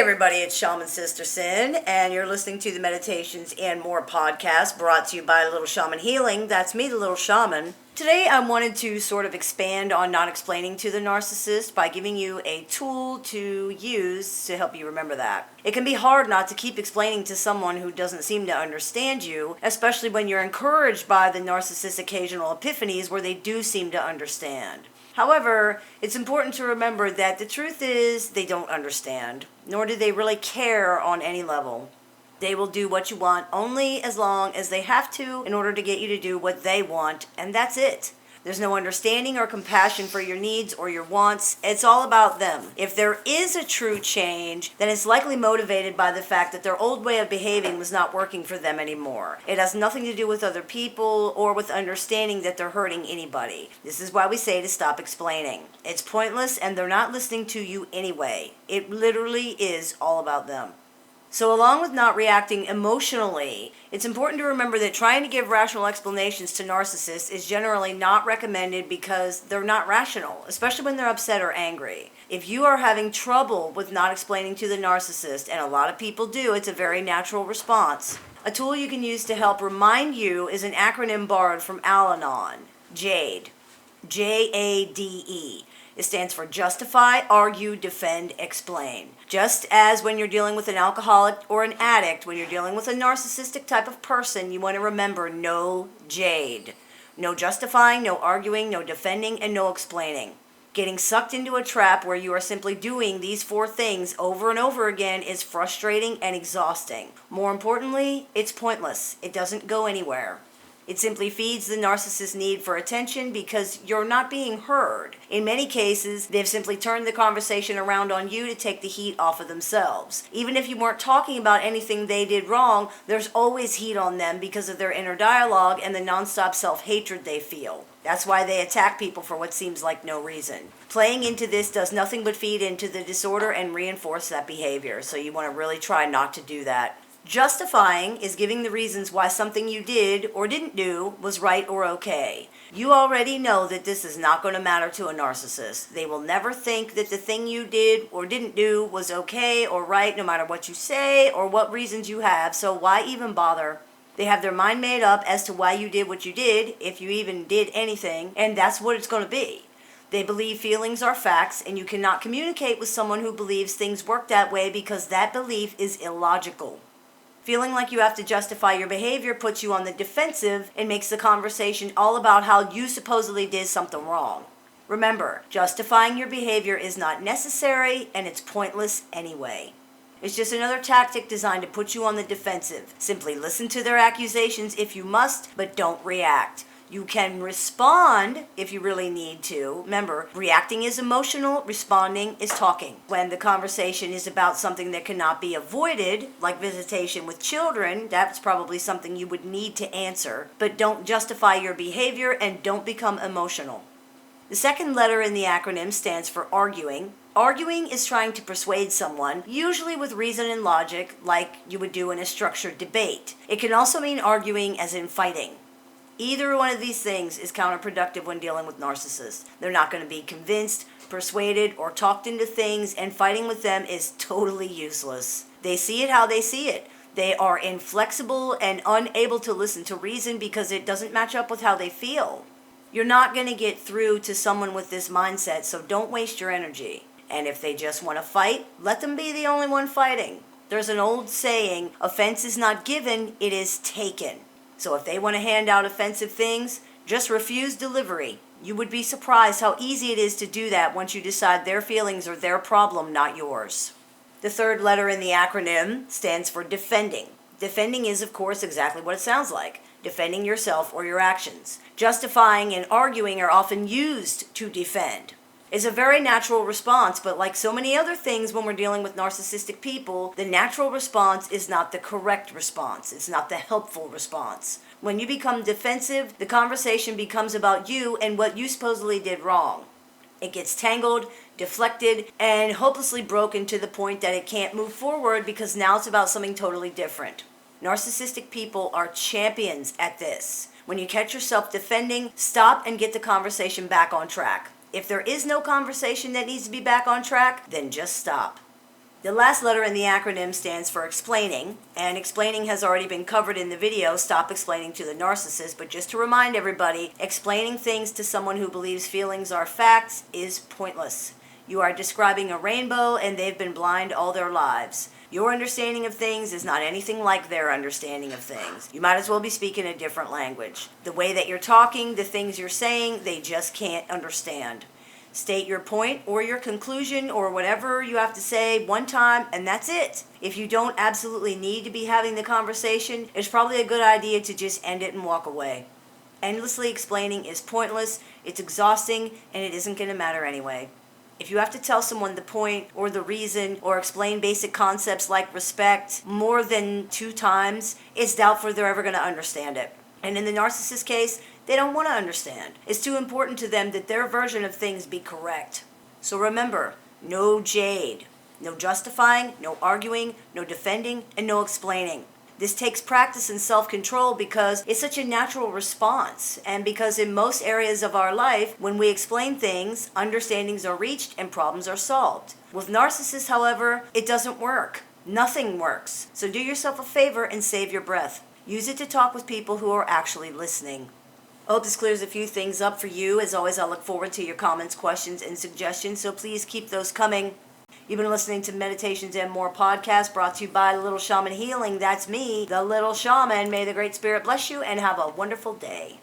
everybody, it's Shaman Sister Sin, and you're listening to the Meditations and More podcast brought to you by Little Shaman Healing. That's me, the Little Shaman. Today I wanted to sort of expand on not explaining to the narcissist by giving you a tool to use to help you remember that. It can be hard not to keep explaining to someone who doesn't seem to understand you, especially when you're encouraged by the narcissist's occasional epiphanies where they do seem to understand. However, it's important to remember that the truth is they don't understand, nor do they really care on any level. They will do what you want only as long as they have to in order to get you to do what they want, and that's it. There's no understanding or compassion for your needs or your wants. It's all about them. If there is a true change, then it's likely motivated by the fact that their old way of behaving was not working for them anymore. It has nothing to do with other people or with understanding that they're hurting anybody. This is why we say to stop explaining. It's pointless and they're not listening to you anyway. It literally is all about them. So along with not reacting emotionally, it's important to remember that trying to give rational explanations to narcissists is generally not recommended because they're not rational, especially when they're upset or angry. If you are having trouble with not explaining to the narcissist, and a lot of people do, it's a very natural response, a tool you can use to help remind you is an acronym borrowed from Al-Anon, J.A.D.E. J-A-D-E. It stands for Justify, Argue, Defend, Explain. Just as when you're dealing with an alcoholic or an addict, when you're dealing with a narcissistic type of person, you want to remember no J.A.D.E. No justifying, no arguing, no defending, and no explaining. Getting sucked into a trap where you are simply doing these four things over and over again is frustrating and exhausting. More importantly, it's pointless. It doesn't go anywhere. It simply feeds the narcissist's need for attention because you're not being heard. In many cases, they've simply turned the conversation around on you to take the heat off of themselves. Even if you weren't talking about anything they did wrong, there's always heat on them because of their inner dialogue and the nonstop self-hatred they feel. That's why they attack people for what seems like no reason. Playing into this does nothing but feed into the disorder and reinforce that behavior, so you want to really try not to do that. Justifying is giving the reasons why something you did or didn't do was right or okay. You already know that this is not going to matter to a narcissist. They will never think that the thing you did or didn't do was okay or right no matter what you say or what reasons you have, so why even bother? They have their mind made up as to why you did what you did, if you even did anything, and that's what it's going to be. They believe feelings are facts, and you cannot communicate with someone who believes things work that way because that belief is illogical. Feeling like you have to justify your behavior puts you on the defensive and makes the conversation all about how you supposedly did something wrong. Remember, justifying your behavior is not necessary and it's pointless anyway. It's just another tactic designed to put you on the defensive. Simply listen to their accusations if you must, but don't react. You can respond if you really need to. Remember, reacting is emotional, responding is talking. When the conversation is about something that cannot be avoided, like visitation with children, that's probably something you would need to answer. But don't justify your behavior and don't become emotional. The second letter in the acronym stands for arguing. Arguing is trying to persuade someone, usually with reason and logic, like you would do in a structured debate. It can also mean arguing as in fighting. Either one of these things is counterproductive when dealing with narcissists. They're not going to be convinced, persuaded, or talked into things, and fighting with them is totally useless. They see it how they see it. They are inflexible and unable to listen to reason because it doesn't match up with how they feel. You're not going to get through to someone with this mindset, so don't waste your energy. And if they just want to fight, let them be the only one fighting. There's an old saying, offense is not given, it is taken. So if they want to hand out offensive things, just refuse delivery. You would be surprised how easy it is to do that once you decide their feelings are their problem, not yours. The third letter in the acronym stands for defending. Defending is, of course, exactly what it sounds like. Defending yourself or your actions. Justifying and arguing are often used to defend. It's a very natural response, but like so many other things when we're dealing with narcissistic people, the natural response is not the correct response. It's not the helpful response. When you become defensive, the conversation becomes about you and what you supposedly did wrong. It gets tangled, deflected, and hopelessly broken to the point that it can't move forward because now it's about something totally different. Narcissistic people are champions at this. When you catch yourself defending, stop and get the conversation back on track. If there is no conversation that needs to be back on track, then just stop. The last letter in the acronym stands for explaining, and explaining has already been covered in the video, Stop Explaining to the Narcissist, but just to remind everybody, explaining things to someone who believes feelings are facts is pointless. You are describing a rainbow and they've been blind all their lives. Your understanding of things is not anything like their understanding of things. You might as well be speaking a different language. The way that you're talking, the things you're saying, they just can't understand. State your point or your conclusion or whatever you have to say one time, and that's it. If you don't absolutely need to be having the conversation, it's probably a good idea to just end it and walk away. Endlessly explaining is pointless, it's exhausting, and it isn't going to matter anyway. If you have to tell someone the point or the reason or explain basic concepts like respect more than 2 times, it's doubtful they're ever going to understand it. And in the narcissist case, they don't want to understand. It's too important to them that their version of things be correct. So remember, no jade. No justifying, no arguing, no defending, and no explaining. This takes practice and self-control because it's such a natural response, and because in most areas of our life, when we explain things, understandings are reached and problems are solved. With narcissists, however, it doesn't work. Nothing works. So do yourself a favor and save your breath. Use it to talk with people who are actually listening. I hope this clears a few things up for you. As always, I look forward to your comments, questions, and suggestions, so please keep those coming. You've been listening to Meditations and More podcast, brought to you by Little Shaman Healing. That's me, the Little Shaman. May the Great Spirit bless you and have a wonderful day.